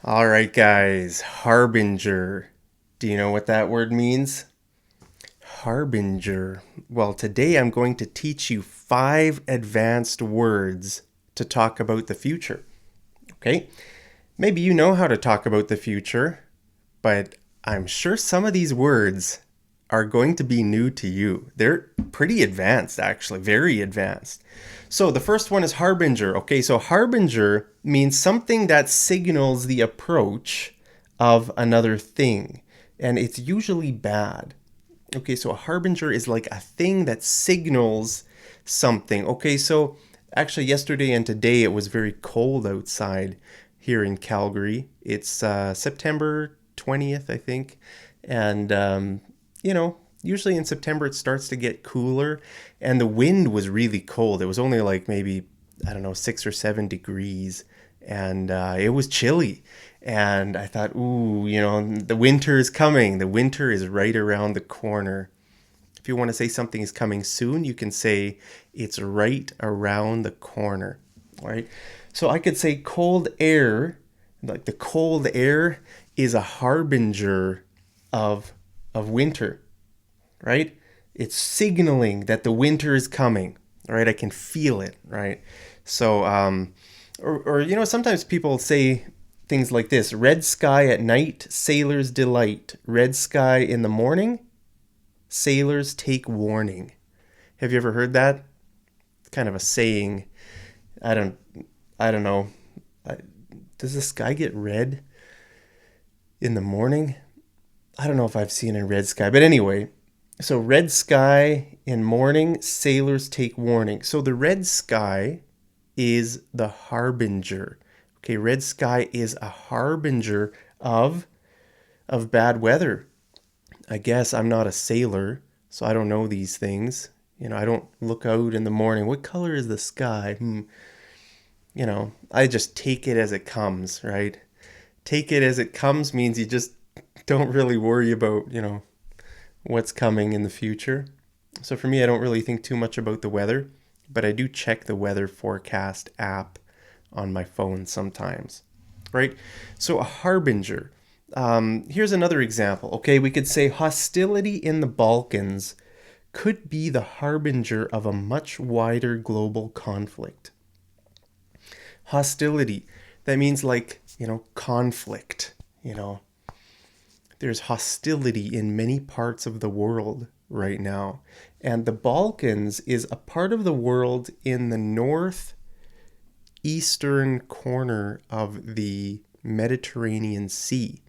All right, guys, harbinger. Do you know what that word means? Harbinger. Well, today I'm going to teach you 5 advanced words to talk about the future. Okay? Maybe you know how to talk about the future, but I'm sure some of these words are going to be new to you. They're pretty advanced, actually, very advanced. So the first one is harbinger. Okay, so harbinger means something that signals the approach of another thing, and it's usually bad. Okay, so a harbinger is like a thing that signals something. Okay, so actually, yesterday and today it was very cold outside here in Calgary. It's September 20th, I think. And, usually in September it starts to get cooler, and the wind was really cold. It was only like maybe, I don't know, 6 or 7 degrees, and it was chilly. And I thought, ooh, the winter is coming. The winter is right around the corner. If you want to say something is coming soon, you can say it's right around the corner. All right. So I could say cold air, like the cold air is a harbinger of winter, right? It's signaling that the winter is coming, right? I can feel it, right? So, sometimes people say things like this: red sky at night, sailors delight. Red sky in the morning, sailors take warning. Have you ever heard that? It's kind of a saying. I don't, I don't know. Does the sky get red in the morning? I don't know if I've seen a red sky, but anyway, so red sky in morning, sailors take warning. So the red sky is the harbinger. Okay, red sky is a harbinger of bad weather. I guess I'm not a sailor, so I don't know these things. I don't look out in the morning. What color is the sky? I just take it as it comes, right? Take it as it comes means you just don't really worry about, what's coming in the future. So for me, I don't really think too much about the weather, but I do check the weather forecast app on my phone sometimes, right? So a harbinger. Here's another example. Okay, we could say hostility in the Balkans could be the harbinger of a much wider global conflict. Hostility, that means like, conflict, There's hostility in many parts of the world right now. And the Balkans is a part of the world in the northeastern corner of the Mediterranean Sea.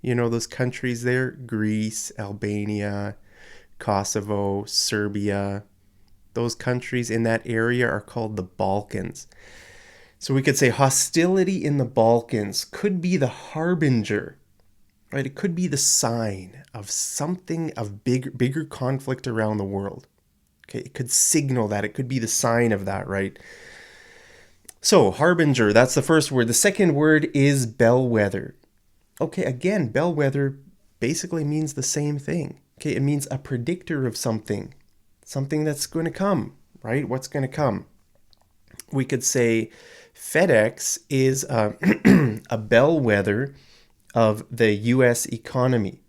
You know those countries there? Greece, Albania, Kosovo, Serbia. Those countries in that area are called the Balkans. So we could say hostility in the Balkans could be the harbinger, right? It could be the sign of something of bigger conflict around the world. Okay, it could signal that. It could be the sign of that, right? So harbinger, that's the first word. The second word is bellwether. Okay, again, bellwether basically means the same thing. Okay, it means a predictor of something that's going to come, right? What's going to come? We could say FedEx is a bellwether of the U.S. economy.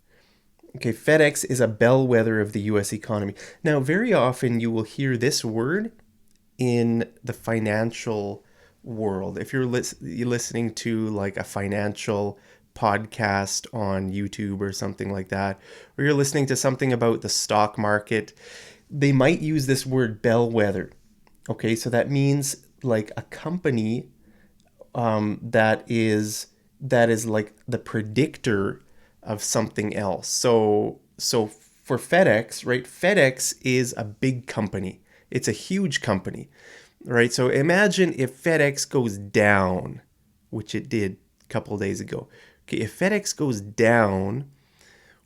Okay, FedEx is a bellwether of the U.S. economy. Now, very often you will hear this word in the financial world. If you're listening to like a financial podcast on YouTube or something like that, or you're listening to something about the stock market, they might use this word bellwether. Okay, so that means like a company that is like the predictor of something else. So for FedEx, right? FedEx is a big company. It's a huge company, right? So imagine if FedEx goes down, which it did a couple of days ago. Okay, if FedEx goes down,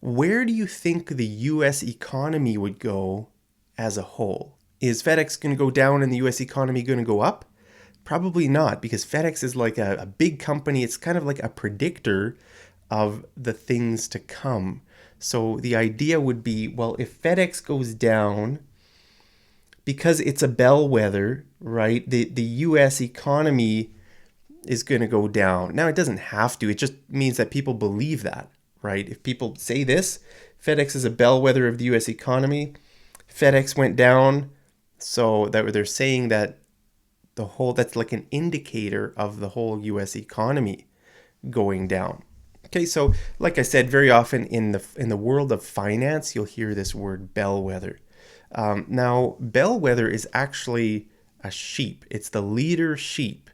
where do you think the US economy would go as a whole? Is FedEx going to go down and the US economy going to go up? Probably not, because FedEx is like a big company. It's kind of like a predictor of the things to come. So the idea would be, well, if FedEx goes down, because it's a bellwether, right? The US economy is going to go down. Now, it doesn't have to. It just means that people believe that, right? If people say this, FedEx is a bellwether of the U.S. economy. FedEx went down, so that they're saying that that's like an indicator of the whole U.S. economy going down. Okay, so like I said, very often in the world of finance, you'll hear this word bellwether. Now, bellwether is actually a sheep. It's the leader sheep.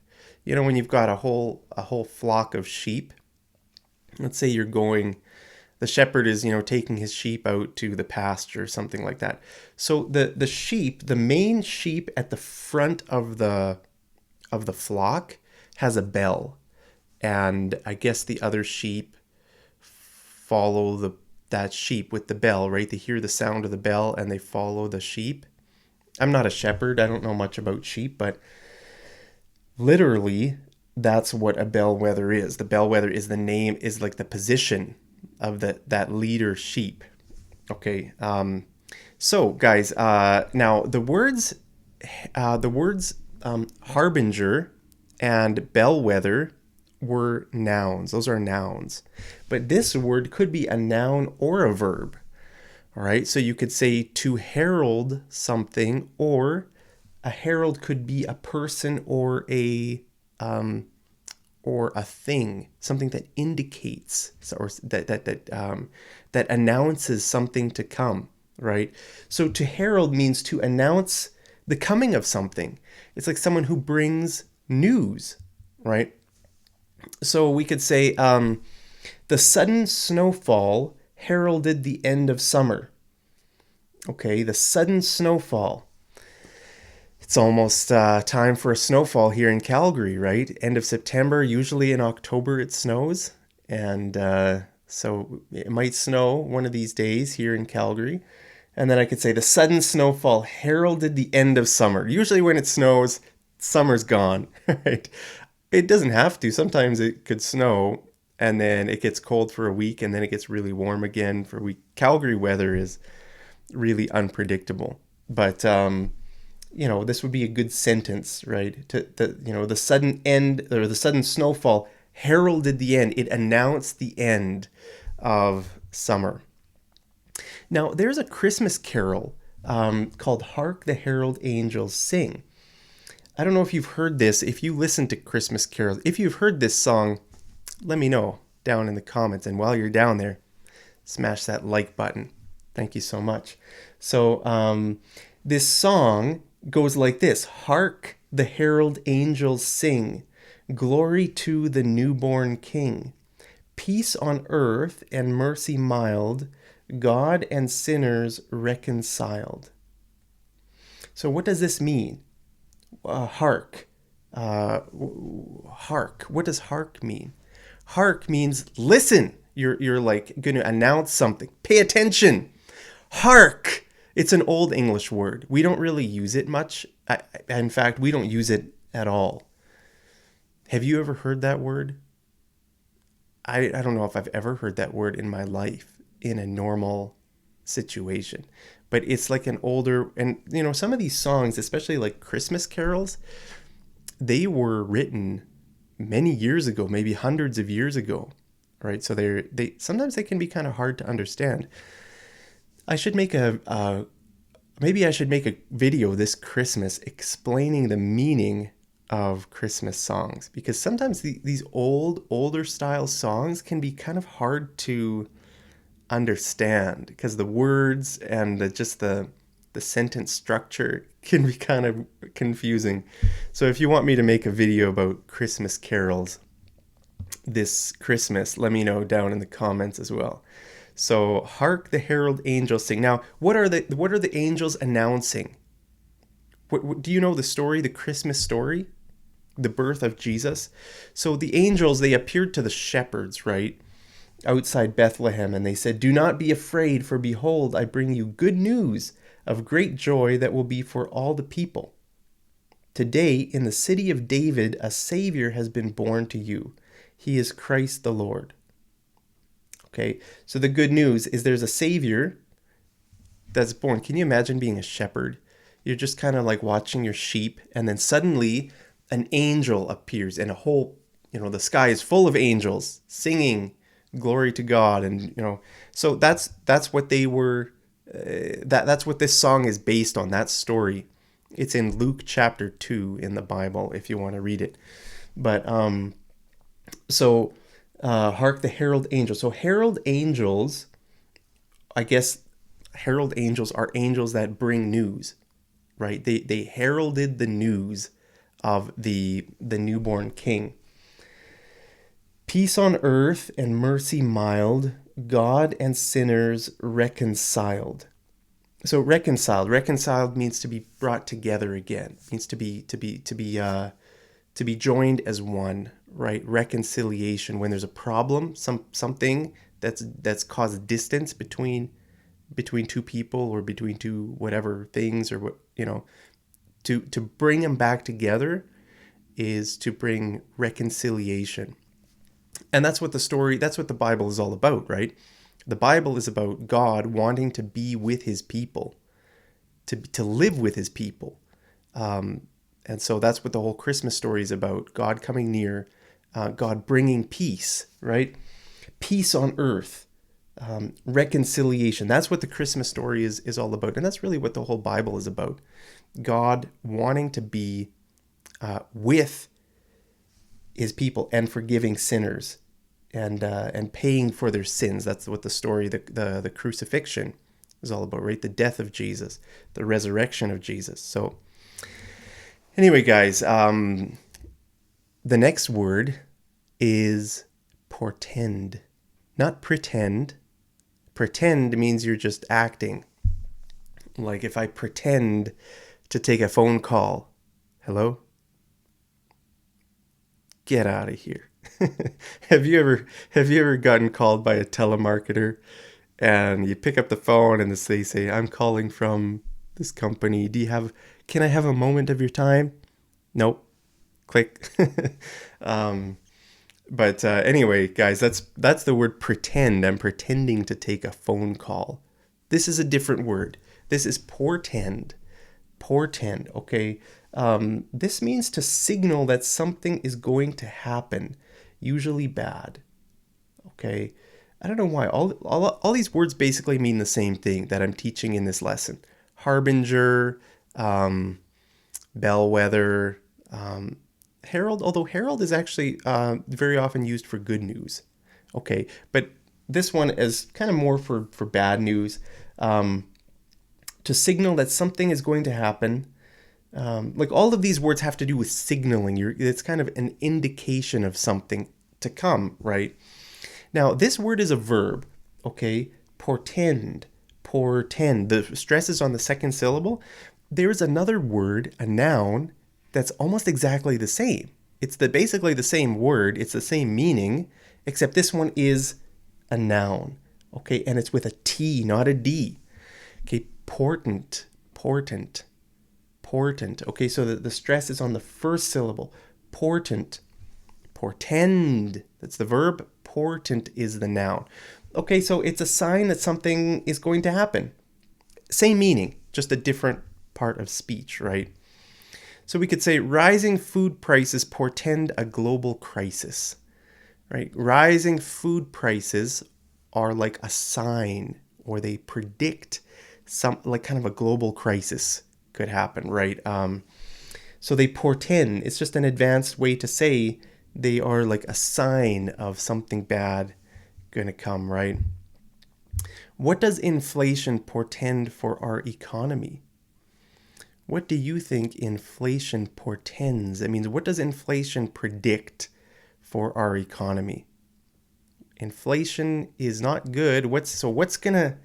You know, when you've got a whole flock of sheep, let's say the shepherd is, taking his sheep out to the pasture or something like that. So the sheep, the main sheep at the front of the flock has a bell. And I guess the other sheep follow that sheep with the bell, right? They hear the sound of the bell and they follow the sheep. I'm not a shepherd. I don't know much about sheep, but literally that's what a bellwether is. The bellwether is the name, is like the position of that leader sheep. Okay. So guys, now the words harbinger and bellwether were nouns. Those are nouns. But this word could be a noun or a verb. All right. So you could say to herald something, or a herald could be a person or a thing, something that indicates or that announces something to come, right? So to herald means to announce the coming of something. It's like someone who brings news, right? So we could say the sudden snowfall heralded the end of summer. Okay, the sudden snowfall. It's almost time for a snowfall here in Calgary, right? End of September, usually in October it snows. And so it might snow one of these days here in Calgary. And then I could say the sudden snowfall heralded the end of summer. Usually when it snows, summer's gone, right? It doesn't have to. Sometimes it could snow and then it gets cold for a week and then it gets really warm again for a week. Calgary weather is really unpredictable. But, this would be a good sentence, right? The sudden end or the sudden snowfall heralded the end. It announced the end of summer. Now, there's a Christmas carol called Hark the Herald Angels Sing. I don't know if you've heard this. If you listen to Christmas carols, if you've heard this song, let me know down in the comments. And while you're down there, smash that like button. Thank you so much. So this song goes like this. Hark the herald angels sing. Glory to the newborn King. Peace on earth and mercy mild. God and sinners reconciled. So what does this mean? Hark. Hark. What does hark mean? Hark means listen. You're like going to announce something. Pay attention. Hark. It's an old English word. We don't really use it much. In fact, we don't use it at all. Have you ever heard that word? I don't know if I've ever heard that word in my life in a normal situation. But it's like an older, and some of these songs, especially like Christmas carols, they were written many years ago, maybe hundreds of years ago, right? So they sometimes they can be kind of hard to understand. I should make maybe I should make a video this Christmas explaining the meaning of Christmas songs, because sometimes these older style songs can be kind of hard to understand because the words and the sentence structure can be kind of confusing. So if you want me to make a video about Christmas carols this Christmas, let me know down in the comments as well. So hark the herald angels sing. Now, what are the angels announcing? What, do you know the story, the Christmas story? The birth of Jesus? So the angels, they appeared to the shepherds, right? Outside Bethlehem, and they said, "Do not be afraid, for behold, I bring you good news of great joy that will be for all the people. Today, in the city of David, a Savior has been born to you. He is Christ the Lord." Okay, so the good news is there's a Savior that's born. Can you imagine being a shepherd? You're just kind of like watching your sheep, and then suddenly an angel appears, and a whole the sky is full of angels singing glory to God, and so that's what they were. That's what this song is based on. That story. It's in Luke chapter 2 in the Bible if you want to read it. But so hark the herald angels. So herald angels, I guess herald angels are angels that bring news, right? They heralded the news of the newborn king. Peace on earth and mercy mild, God and sinners reconciled. So reconciled means to be brought together again. It means to be joined as one, right? Reconciliation, when there's a problem, something that's caused distance between two people or between two whatever things, or what, to bring them back together is to bring reconciliation. And that's what the Bible is all about, right? The Bible is about God wanting to be with his people, to live with his people. And so that's what the whole Christmas story is about. God coming near, God bringing peace, right? Peace on earth, reconciliation. That's what the Christmas story is all about. And that's really what the whole Bible is about. God wanting to be with his people and forgiving sinners and paying for their sins. That's what the story, the crucifixion is all about, right? The death of Jesus, the resurrection of Jesus. So anyway, guys, the next word is portend, not pretend. Pretend means you're just acting. Like if I pretend to take a phone call. Hello? Get out of here. Have you ever gotten called by a telemarketer and you pick up the phone and they say, I'm calling from this company. Can I have a moment of your time? Nope. Click. But anyway, guys, that's the word pretend. I'm pretending to take a phone call. This is a different word. This is portend. Portend, okay? This means to signal that something is going to happen, usually bad. Okay? I don't know why. All these words basically mean the same thing that I'm teaching in this lesson. Harbinger, bellwether, herald, although herald is actually very often used for good news. Okay, but this one is kind of more for bad news. To signal that something is going to happen. Like all of these words have to do with signaling. It's kind of an indication of something to come, right? Now, this word is a verb, okay? Portend, portend. The stress is on the second syllable. There's another word, a noun, that's almost exactly the same. It's basically the same word. It's the same meaning, except this one is a noun, okay? And it's with a T, not a D. Okay, portent, portent, portent. Okay, so the stress is on the first syllable. Portent, portend. That's the verb. Portent is the noun. Okay, so it's a sign that something is going to happen. Same meaning, just a different part of speech, right? So we could say rising food prices portend a global crisis, right? Rising food prices are like a sign, or they predict some, like kind of a global crisis could happen, right? So they portend. It's just an advanced way to say they are like a sign of something bad going to come, right? What does inflation portend for our economy? What do you think inflation portends? I mean, what does inflation predict for our economy? Inflation is not good. What is gonna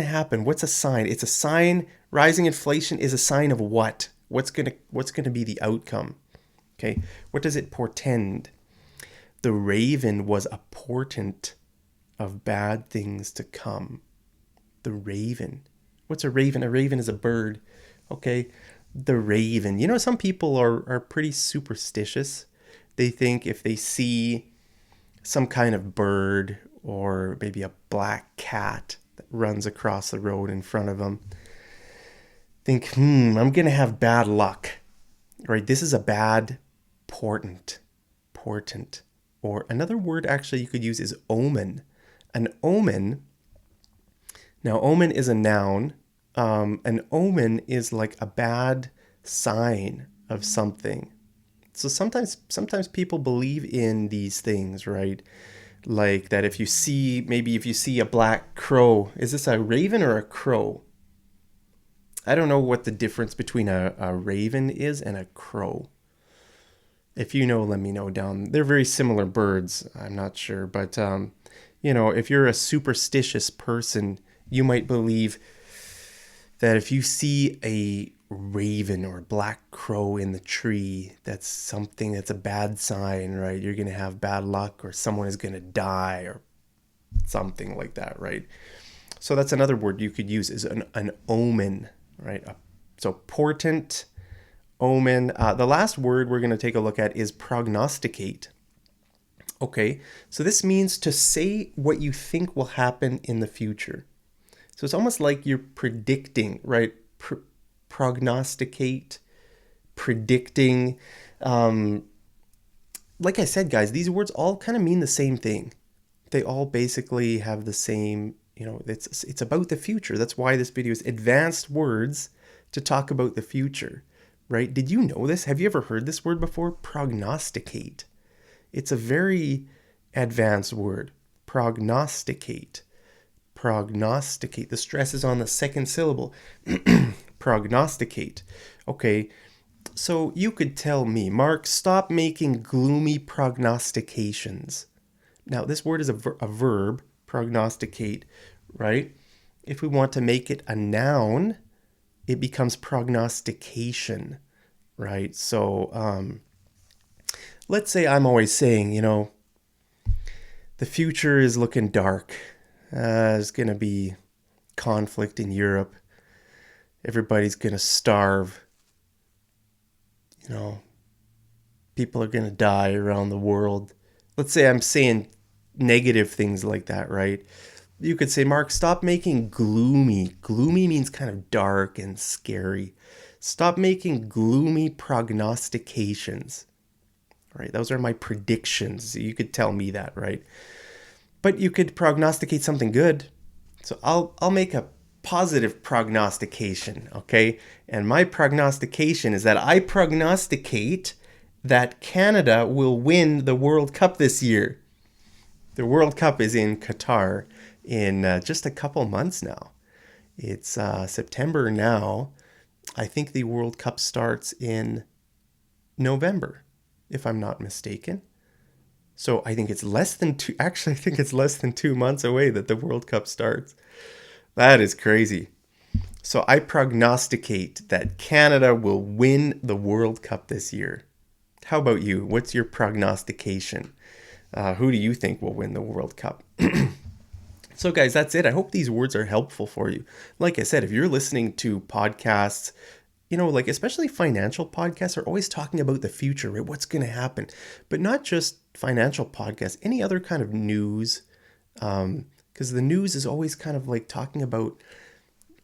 happen? What's a sign? It's a sign. Rising inflation is a sign of what? What's gonna be the outcome? Okay. What does it portend? The raven was a portent of bad things to come. The raven. What's a raven? A raven is a bird. Okay. The raven. You know, some people are pretty superstitious. They think if they see some kind of bird or maybe a black cat that runs across the road in front of them, think, I'm going to have bad luck, right? This is a bad portent. portent. Or another word actually you could use is omen. An omen, now omen is a noun. An omen is like a bad sign of something. So sometimes people believe in these things, right? Like that if you see a black crow, is this a raven or a crow? I don't know what the difference between a raven is and a crow. If you know, let me know down. They're very similar birds. I'm not sure, but if you're a superstitious person, you might believe that if you see a raven or a black crow in the tree, that's a bad sign, right? You're going to have bad luck, or someone is going to die, or something like that, right? So that's another word you could use, is an omen, right? So portent, omen. The last word we're going to take a look at is prognosticate. Okay, so this means to say what you think will happen in the future. So it's almost like you're predicting, right? Prognosticate, predicting. Like I said, guys, these words all kind of mean the same thing. They all basically have the same, it's about the future. That's why this video is advanced words to talk about the future, right? Did you know this? Have you ever heard this word before? Prognosticate. It's a very advanced word. Prognosticate. Prognosticate. The stress is on the second syllable. Prognosticate. Okay, so you could tell me, Mark, stop making gloomy prognostications. Now, this word is a verb, prognosticate, right? If we want to make it a noun, it becomes prognostication, right? So let's say I'm always saying, the future is looking dark. There's going to be conflict in Europe. Everybody's going to starve. People are going to die around the world. Let's say I'm saying negative things like that, right? You could say, Mark, stop making gloomy. Gloomy means kind of dark and scary. Stop making gloomy prognostications, right? Those are my predictions. You could tell me that, right? But you could prognosticate something good. So I'll make a positive prognostication, okay? And my prognostication is that I prognosticate that Canada will win the World Cup this year. The World Cup is in Qatar in just a couple months now. It's September now. I think the World Cup starts in November, if I'm not mistaken. So I think it's less than 2 months away that the World Cup starts. That is crazy. So I prognosticate that Canada will win the World Cup this year. How about you? What's your prognostication? Who do you think will win the World Cup? So guys, that's it. I hope these words are helpful for you. Like I said, if you're listening to podcasts, especially financial podcasts are always talking about the future, right? What's going to happen, but not just financial podcasts, any other kind of news, because the news is always kind of like talking about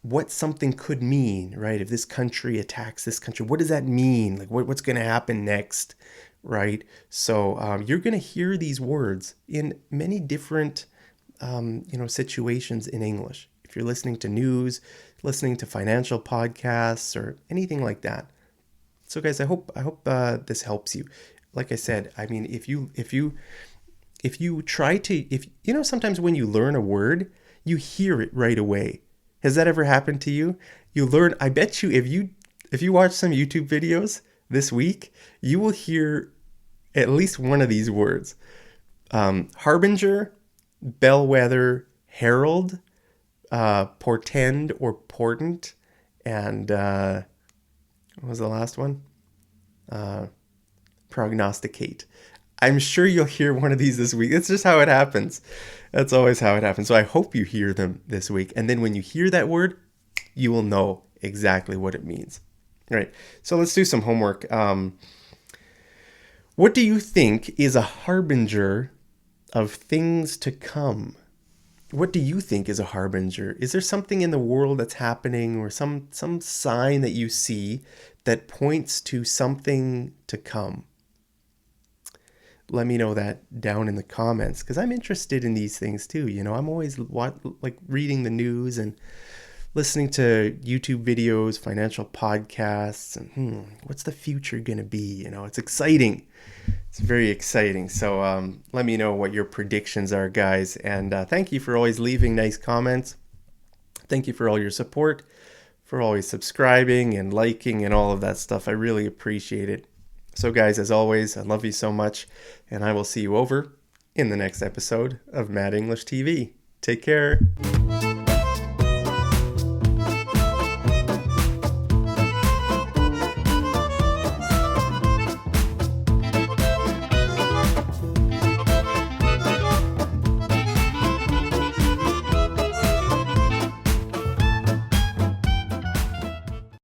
what something could mean, right? If this country attacks this country, what does that mean? Like what's going to happen next, right? So you're going to hear these words in many different, situations in English. If you're listening to news, listening to financial podcasts or anything like that. So guys, I hope this helps you. Like I said, I mean, if you try to, sometimes when you learn a word, you hear it right away. Has that ever happened to you? I bet you if you watch some YouTube videos this week, you will hear at least one of these words. Harbinger, bellwether, herald, portend or portent, and what was the last one? Prognosticate. I'm sure you'll hear one of these this week. It's just how it happens. That's always how it happens. So I hope you hear them this week. And then when you hear that word, you will know exactly what it means. All right. So let's do some homework. What do you think is a harbinger of things to come? What do you think is a harbinger? Is there something in the world that's happening or some sign that you see that points to something to come? let me know that down in the comments, because I'm interested in these things too. I'm always like reading the news and listening to YouTube videos, financial podcasts, and what's the future going to be? It's exciting. It's very exciting. So let me know what your predictions are, guys. And thank you for always leaving nice comments. Thank you for all your support, for always subscribing and liking and all of that stuff. I really appreciate it. So guys, as always, I love you so much, and I will see you over in the next episode of Mad English TV. Take care.